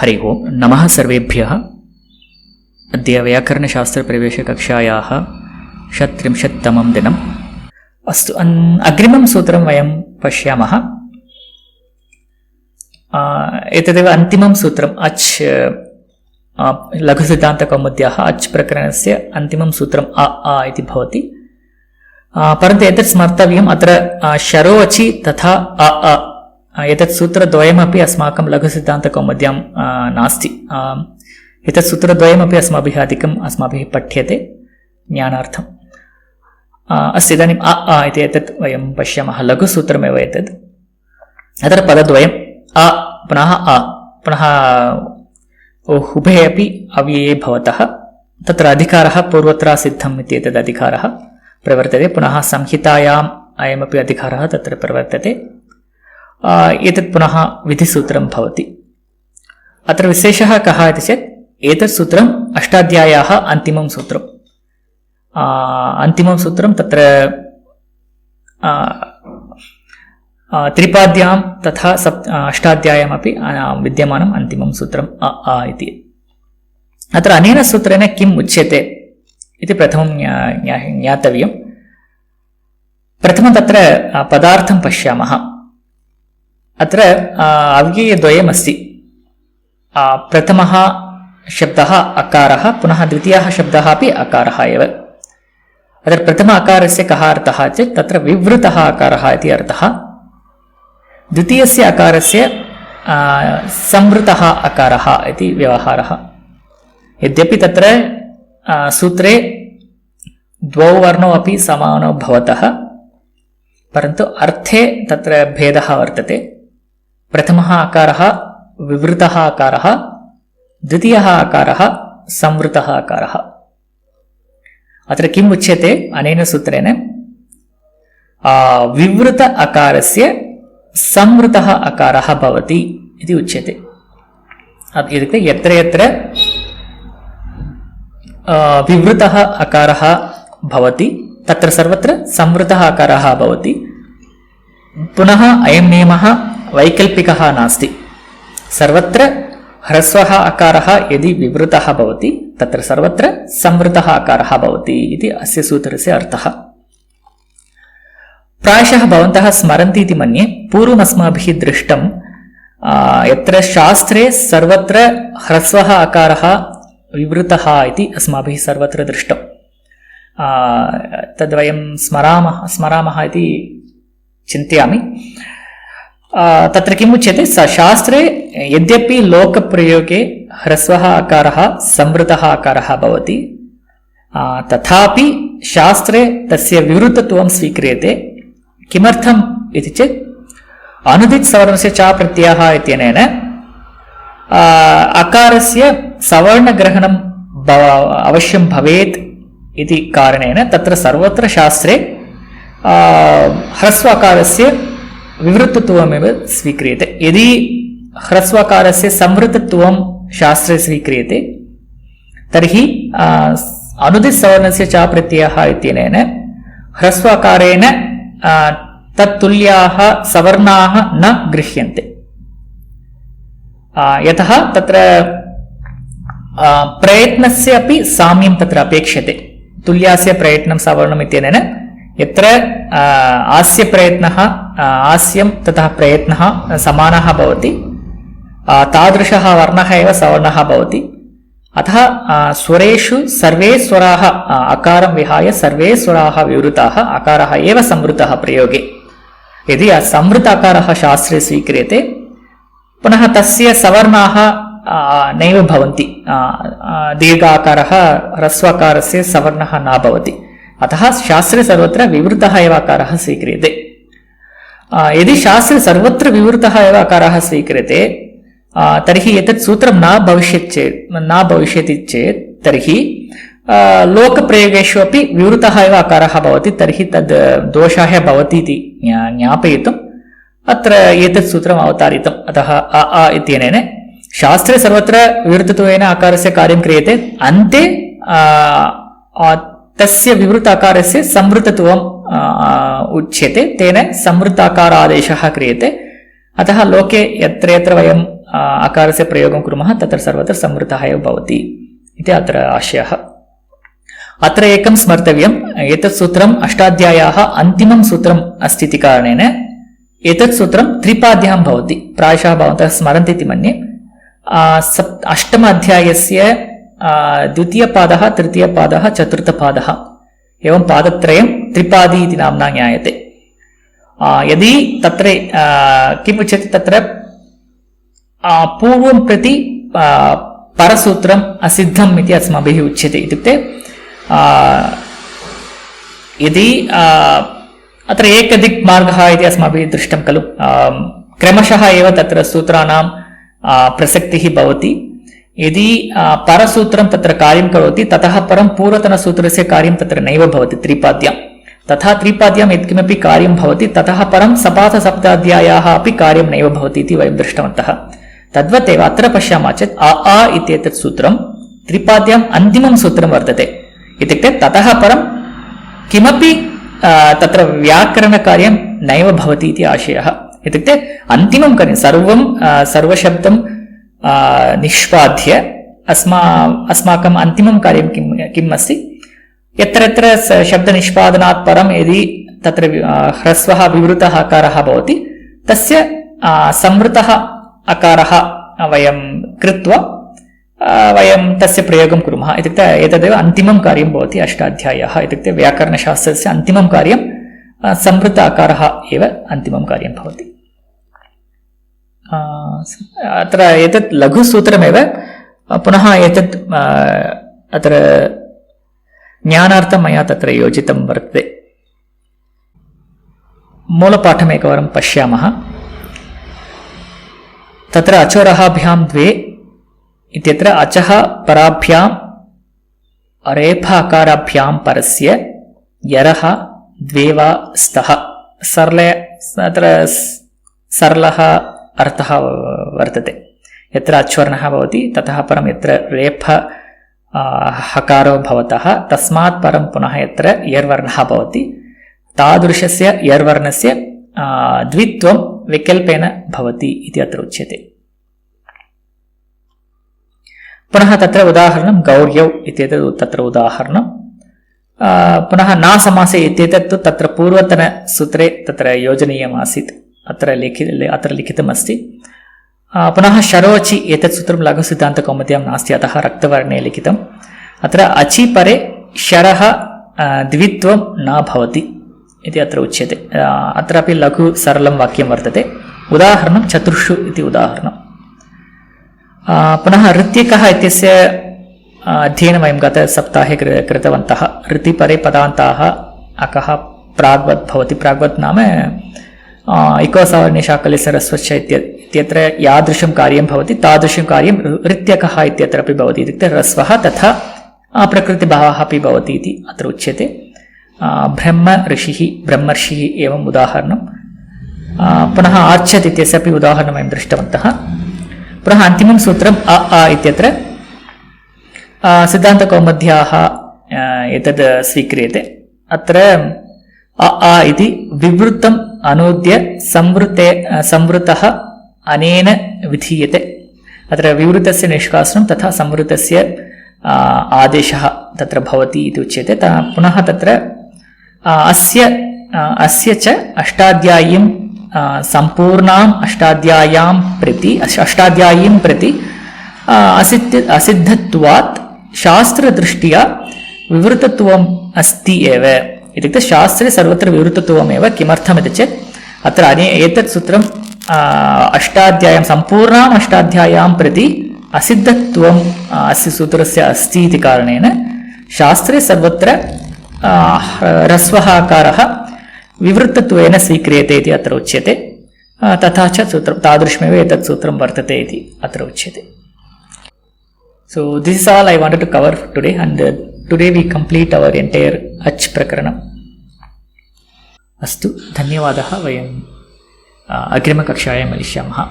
हरि ओम् नमः सर्वेभ्यः। अद्य व्याकरणशास्त्रप्रवेशकक्षायाः 30तमं दिनम्। अस्तु, अग्रिमं सूत्रं वयं पश्यामः। एतदेव अन्तिमं सूत्रम् अच् लघुसिद्धान्तकौमुद्याः अच् प्रकरणस्य अन्तिमं सूत्रम् अ इति भवति। परन्तु एतत् स्मर्तव्यम्, अत्र शरो अचि तथा अ एतत् सूत्रद्वयमपि अस्माकं लघुसिद्धान्तकौमुद्यां नास्ति। एतत् सूत्रद्वयमपि अस्माभिः पठ्यते ज्ञानार्थम्। अस्तु, इदानीम् अ इति एतत् वयं पश्यामः, लघुसूत्रमेव एतत्। अत्र पदद्वयम् अ पुनः अ पुनः उभे अपि अव्यये भवतः। तत्र अधिकारः पूर्वत्र सिद्धम् इत्येतद् अधिकारः प्रवर्तते। पुनः संहितायाम् अयमपि अधिकारः तत्र प्रवर्तते। एतत् पुनः विधिसूत्रं भवति। अत्र विशेषः कः इति चेत् एतत् सूत्रम् अष्टाध्याय्याः अन्तिमं सूत्रम्। अन्तिमं सूत्रं तत्र त्रिपाद्यां तथा अष्टाध्याय्यामपि विद्यमानम् अन्तिमं सूत्रम् अ इति। अत्र अनेन सूत्रेण किम् उच्यते इति प्रथमं ज्ञातव्यम्। प्रथमं तत्र पदार्थं पश्यामः। अत्र अव्ययद्वयमस्ति। प्रथमः शब्दः अकारः, पुनः द्वितीयः शब्दः अपि अकारः एव। अत्र प्रथम अकारस्य कः अर्थः चेत् तत्र विवृतः अकारः इति अर्थः। द्वितीयस्य अकारस्य संवृतः अकारः इति व्यवहारः। यद्यपि तत्र सूत्रे द्वौ वर्णौ अपि समानौ भवतः, परन्तु अर्थे तत्र भेदः वर्तते। प्रथमः अकारः विवृतः अकारः, द्वितीयः अकारः संवृतः अकारः। अत्र किम् उच्यते अनेन सूत्रेण? विवृत अकारस्य संवृतः अकारः भवति इति उच्यते। इत्युक्ते यत्र यत्र विवृतः अकारः भवति तत्र सर्वत्र संवृतः अकारः भवति। पुनः अयं नियमः वैकल्पिकः नास्ति। सर्वत्र ह्रस्वः अकारः यदि विवृतः भवति तत्र सर्वत्र संवृतः अकारः भवति इति अस्य सूत्रस्य अर्थः। प्रायशः भवन्तः स्मरन्ति इति मन्ये, पूर्वमस्माभिः दृष्टं यत्र शास्त्रे सर्वत्र ह्रस्वः अकारः विवृतः इति अस्माभिः सर्वत्र दृष्टम्। तद्वयं स्मरामः इति चिन्तयामि। तत्र किम् उच्यते? शास्त्रे यद्यपि लोकप्रयोगे ह्रस्वः अकारः संवृतः अकारः भवति, तथापि शास्त्रे तस्य विवृतत्वं स्वीक्रियते। किमर्थम् इति चेत् अनुदित् सवर्णस्य च प्रत्ययः इत्यनेन अकारस्य सवर्णग्रहणम् अवश्यं भवेत् इति कारणेन तत्र सर्वत्र शास्त्रे ह्रस्वकारस्य विवृतत्वमेव स्वीक्रियते। यदि ह्रस्वकारस्य संवृतत्वं शास्त्रे स्वीक्रियते तर्हि अनुदित् सवर्णस्य च प्रत्ययः इत्यनेन ह्रस्वकारेण तत्तुल्याः सवर्णाः न गृह्यन्ते। यतः तत्र प्रयत्नस्य अपि साम्यं तत्र अपेक्षते। तुल्यास्य प्रयत्नं सवर्णम् इत्यनेन यत्र आस्यप्रयत्नः आस्यं ततः प्रयत्नः समानः भवति, तादृशः वर्णः एव सवर्णः भवति। अतः स्वरेषु सर्वे स्वराः अकारं विहाय सर्वे स्वराः विवृताः, अकारः एव संवृतः प्रयोगे। यदि संवृत अकारः शास्त्रे स्वीक्रियते पुनः तस्य सवर्णाः नैव भवन्ति। दीर्घाकारः ह्रस्वकारस्य सवर्णः न भवति। अतः शास्त्रे सर्वत्र विवृतः एव अकारः स्वीक्रियते। यदि शास्त्रे सर्वत्र विवृतः एव अकारः स्वीक्रियते तर्हि एतत् सूत्रं न भविष्यति चेत् तर्हि लोकप्रयोगेषु अपि विवृतः एव अकारः भवति। तर्हि तद् दोषः भवति इति ज्ञापयितुम् अत्र एतत् सूत्रम् अवतारितम्। अतः अ इत्यनेन शास्त्रे सर्वत्र विवृतत्वेन अकारस्य कार्यं क्रियते, अन्ते तस्य विवृत अकारस्य संवृतत्वम् उच्यते, तेन संवृताकारादेशः क्रियते। अतः लोके यत्र यत्र वयं अकारस्य प्रयोगं कुर्मः तत्र सर्वत्र संवृतः एव भवति इति अत्र आशयः। अत्र एकं स्मर्तव्यम्, एतत् सूत्रम् अष्टाध्याय्याः अन्तिमं सूत्रम् अस्ति इति कारणेन एतत् सूत्रं त्रिपाद्यां भवति। प्रायशः भवन्तः स्मरन्ति इति मन्ये। अष्टम अध्यायस्य द्वितीयपादः, तृतीयपादः, चतुर्थपादः एवं पादत्रयं त्रिपादी इति नाम्ना ज्ञायते। यदि तत्र किम् उच्यते, तत्र पूर्वं प्रति परसूत्रम् असिद्धम् इति अस्माभिः उच्यते। इत्युक्ते यदि अत्र एकदिक् मार्गः इति अस्माभिः दृष्टं खलु, क्रमशः एव तत्र सूत्राणां प्रसक्तिः भवति। यदि परसूत्रं तत्र कार्यं करोति ततः परं पूर्वतनसूत्रस्य कार्यं तत्र नैव भवति त्रिपाद्यां। तथा त्रिपाद्यां यत्किमपि कार्यं भवति ततः परं सपादसप्ताध्यायाः अपि कार्यं नैव भवति इति वयं दृष्टवन्तः। तद्वत् एव अत्र पश्यामः चेत् अ इत्येतत् सूत्रं त्रिपाद्याम् अन्तिमं सूत्रं वर्तते। इत्युक्ते ततः परं किमपि तत्र व्याकरणकार्यं नैव भवति इति आशयः। इत्युक्ते अन्तिमं कार्यं सर्वशब्दं निष्पाद्य अस्माकम् अन्तिमं कार्यं किम् अस्ति, यत्र यत्र शब्दनिष्पादनात् परं यदि तत्र ह्रस्वः विवृतः अकारः भवति तस्य संवृतः अकारः वयं कृत्वा वयं तस्य प्रयोगं कुर्मः। इत्युक्ते एतदेव अन्तिमं कार्यं भवति अष्टाध्याय्याः। इत्युक्ते व्याकरणशास्त्रस्य अन्तिमं कार्यं संवृत अकारः एव अन्तिमं कार्यं भवति। अत्र एतत् लघुसूत्रमेव पुनः एतत् अत्र ज्ञानार्थं मया तत्र योजितं वर्तते। मूलपाठम् एकवारं पश्यामः। तत्र अचोरहाभ्यां द्वे इत्यत्र अचः पराभ्याम् अरेफ अकाराभ्यां परस्य यरः द्वे वा स्तः। अत्र सरलः अर्थः वर्तते। यत्र अच्वर्णः भवति ततः परं यत्र रेफ हकारो भवतः तस्मात् परं पुनः यत्र यर्वर्णः भवति तादृशस्य यर्वर्णस्य द्वित्वं विकल्पेन भवति इति अत्र उच्यते। पुनः तत्र उदाहरणं गौर्यौ इत्येतत् तत्र उदाहरणं। पुनः नासमासे इत्येतत् तत्र पूर्वतनसूत्रे तत्र योजनीयमासीत्, अत्र लिखितमस्ति। पुनः शरोचि एतत् सूत्रं लघुसिद्धान्तकौमुद्यां नास्ति, अतः रक्तवर्णे लिखितम्। अत्र अचि परे शरः द्वित्वं न भवति इति अत्र उच्यते। अत्रापि लघु सरलं वाक्यं वर्तते। उदाहरणं चतुर्षु इति उदाहरणं। पुनः ऋत्यकः इत्यस्य अध्ययनं वयं गतसप्ताहे कृतवन्तः। ऋतिपरे पदान्ताः अकः प्राग्वत् भवति। प्राग्वत् नाम इकोसवर्णशाकलिसरस्वच्छ इत्यत्र यादृशं कार्यं भवति तादृशं कार्यं ऋत्यकः इत्यत्रापि भवति। इत्युक्ते ह्रस्वः तथा प्रकृतिभावः अपि भवति इति अत्र उच्यते। ब्रह्मर्षिः एवम् उदाहरणं। पुनः आर्च्छत् इत्यस्य अपि उदाहरणं वयं दृष्टवन्तः। पुनः अन्तिमं सूत्रम् अ इत्यत्र सिद्धान्तकौमुद्याः एतद् स्वीक्रियते। अत्र अ इति विवृतम् अनूद्य संवृतः अनेन विधीयते। अत्र विवृतस्य निष्कासनं तथा संवृतस्य आदेशः तत्र भवति इति उच्यते। पुनः तत्र अस्य च अष्टाध्यायीं सम्पूर्णाम् अष्टाध्यायीं प्रति असिद्धत्वात् शास्त्रदृष्ट्या विवृतत्वम् अस्ति एव। इत्युक्ते शास्त्रे सर्वत्र विवृतत्वमेव। किमर्थमिति चेत् अत्र एतत् सूत्रम् अष्टाध्याय्यां सम्पूर्णाम् अष्टाध्याय्यां प्रति असिद्धत्वम् अस्य सूत्रस्य अस्ति इति कारणेन शास्त्रे सर्वत्र ह्रस्वः आकारः विवृतत्वेन स्वीक्रियते इति अत्र उच्यते। तथा च तादृशमेव एतत् सूत्रं वर्तते इति अत्र उच्यते। So this is all I wanted to cover today, and today we complete our entire Ach Prakaranam. Astu, धन्यवादः। वयम् अग्रिमकक्षायां मिलिष्यामः।